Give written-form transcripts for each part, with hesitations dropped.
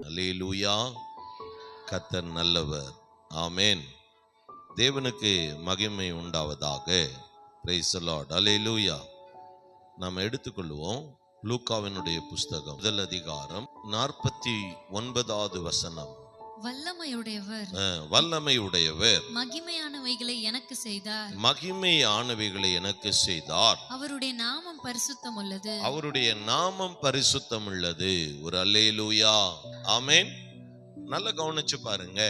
அல்லேலூயா. கர்த்தர் நல்லவர். ஆமென். தேவனுக்கு மகிமை உண்டாவதாக. Praise the Lord. அல்லேலூயா. நாம் எடுத்துக்கொள்வோம் லூக்காவினுடைய புஸ்தகம் 1 அதிகாரம் 49வது வசனம். வல்லமையுடையவர் மகிமையானவைகளை எனக்கு செய்தார். மகிமையானவைகளை எனக்கு செய்தார். அவருடைய நாமம் பரிசுத்தம் உள்ளது. அவருடைய நாமம் பரிசுத்தம் உள்ளது. ஒரு அல்லேலூயா. ஆமென். நல்லா கவனிச்சு பாருங்க.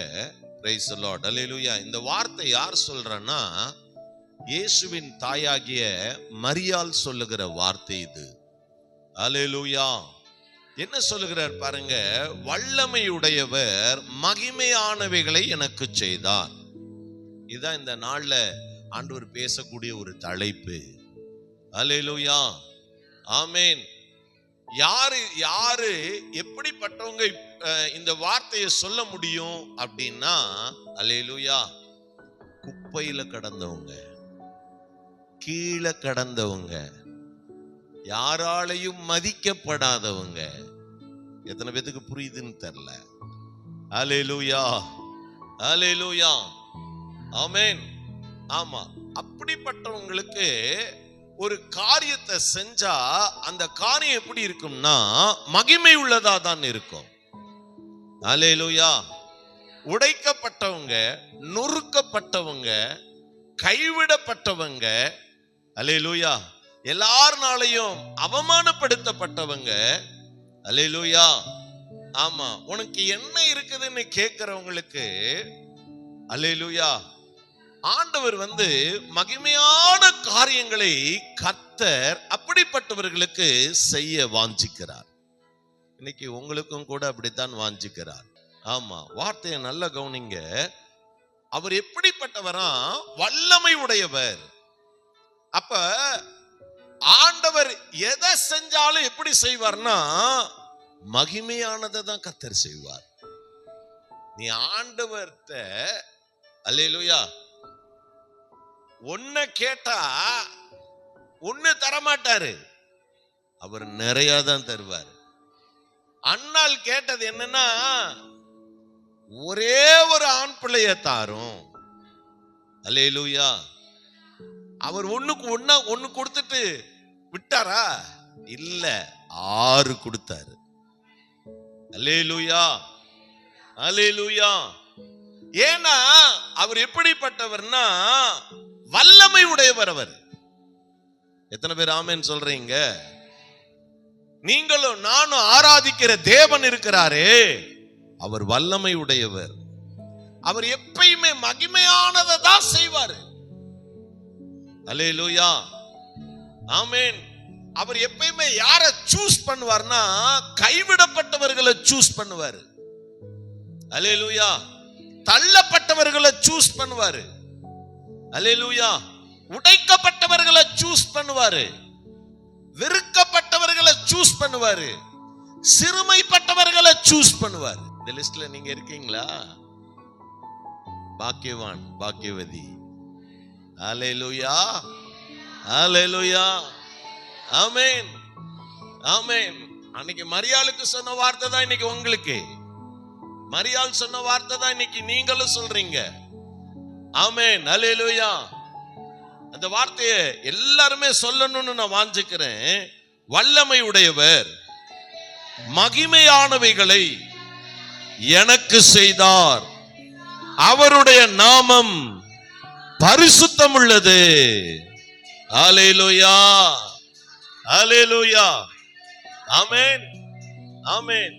Praise the Lord. அல்லேலூயா. இந்த வார்த்தை யார் சொல்றன்னா, இயேசுவின் தாயாகிய மரியாள் சொல்லுகிற வார்த்தை இது. அல்லேலூயா. என்ன சொல்லுகிறார் பாருங்க, வல்லமையுடையவர் மகிமையானவைகளை எனக்கு செய்தார். இதுதான் இந்த நாள்ல ஆண்டவர் பேசக்கூடிய ஒரு தலைப்பு. அல்லேலூயா. ஆமென். யாரு எப்படிப்பட்டவங்க இந்த வார்த்தையை சொல்ல முடியும் அப்படின்னா, அல்லேலூயா, குப்பையில கடந்தவங்க, கீழே கடந்தவங்க, யாராலையும் மதிக்கப்படாதவங்க. எத்தனை பேத்துக்கு புரியுதுன்னு தெரியல. அல்லேலூயா. அல்லேலூயா. ஆமென். ஆமா, அப்படிப்பட்டவங்களுக்கு ஒரு காரியத்தை செஞ்சா அந்த காரியம் எப்படி இருக்கும்னா மகிமை உள்ளதா தான் இருக்கும். அல்லேலூயா. உடைக்கப்பட்டவங்க, நொறுக்கப்பட்டவங்க, கைவிடப்பட்டவங்க, அல்லேலூயா, எல்லாருனாலையும் அவமானப்படுத்தப்பட்டவங்க, அல்லேலூயா. ஆமா, உனக்கு என்ன இருக்குதுன்னு கேட்கிறவங்களுக்கு, அல்லேலூயா, ஆண்டவர் மகிமையான காரியங்களை கர்த்தர் அப்படிப்பட்டவர்களுக்கு செய்ய வாஞ்சிக்கிறார். இன்னைக்கு உங்களுக்கும் கூட அப்படித்தான் வாஞ்சிக்கிறார். ஆமா, வார்த்தையை நல்ல கவனிங்க. அவர் எப்படிப்பட்டவரா? வல்லமை உடையவர். அப்ப ஆண்டவர் எதை செஞ்சாலும் எப்படி செய்வார்னா மகிமையானதை தான் கர்த்தர் செய்வார். நீ ஆண்டவர்ட்ட, அல்லேலூயா, ஒன்ன கேட்டா ஒன்னு தரமாட்டாரு, அவர் நிறைய தான் தருவார். அண்ணால் கேட்டது என்னன்னா, ஒரே ஒரு ஆண் பிள்ளைய தாரும். அல்லேலூயா. அவர் ஒண்ணு கொடுத்துட்டு விட்டாரா? இல்ல, 6 கொடுத்தாரு. அல்லேலூயா. அல்லேலூயா. ஏன்னா அவர் எப்படிப்பட்டவர்னா வல்லமை உடையவர். அவர் எத்தனை பேர் ஆமென் சொல்றீங்க? நீங்களும் நானும் ஆராதிக்கிற தேவன் இருக்கிறாரே, அவர் வல்லமை உடையவர். அவர் எப்பயுமே மகிமையானதை தான் செய்வாரு. அல்லேலூயா. ஆமென். அவர் எப்பயுமே யாரை சூஸ் பண்ணுவார்னா கைவிடப்பட்டவர்களை சூஸ் பண்ணுவாரு. அல்லேலூயா. தள்ளப்பட்டவர்களை சூஸ் பண்ணுவாரு. அல்லேலூயா. உடைக்கப்பட்டவர்களை சூஸ் பண்ணுவாரு. வெறுக்கப்பட்டவர்களை சூஸ் பண்ணுவாரு. சிறுமைப்பட்டவர்களை சூஸ் பண்ணுவாரு. இந்த லிஸ்ட்ல நீங்க இருக்கீங்களா? பாக்கியவான், பாக்கியவதி. அல்லேலூயா. அல்லேலூயா. ஆமென். ஆமென். அன்னைக்கு மரியாளுக்கு சொன்ன வார்த்தை தான் இன்னைக்கு உங்களுக்கு. மரியாள் சொன்ன வார்த்தை தான் இன்னைக்கு நீங்களும் சொல்றீங்க. ஆமென். அல்லேலூயா. அந்த வார்த்தையை எல்லாருமே சொல்லணும்னு நான் வாஞ்சிக்கிறேன். வல்லமை உடையவர் மகிமையானவைகளை எனக்கு செய்தார். அவருடைய நாமம் பரிசுத்தம் உள்ளது. அல்லேலூயா. அல்லேலூயா. ஆமென். ஆமென்.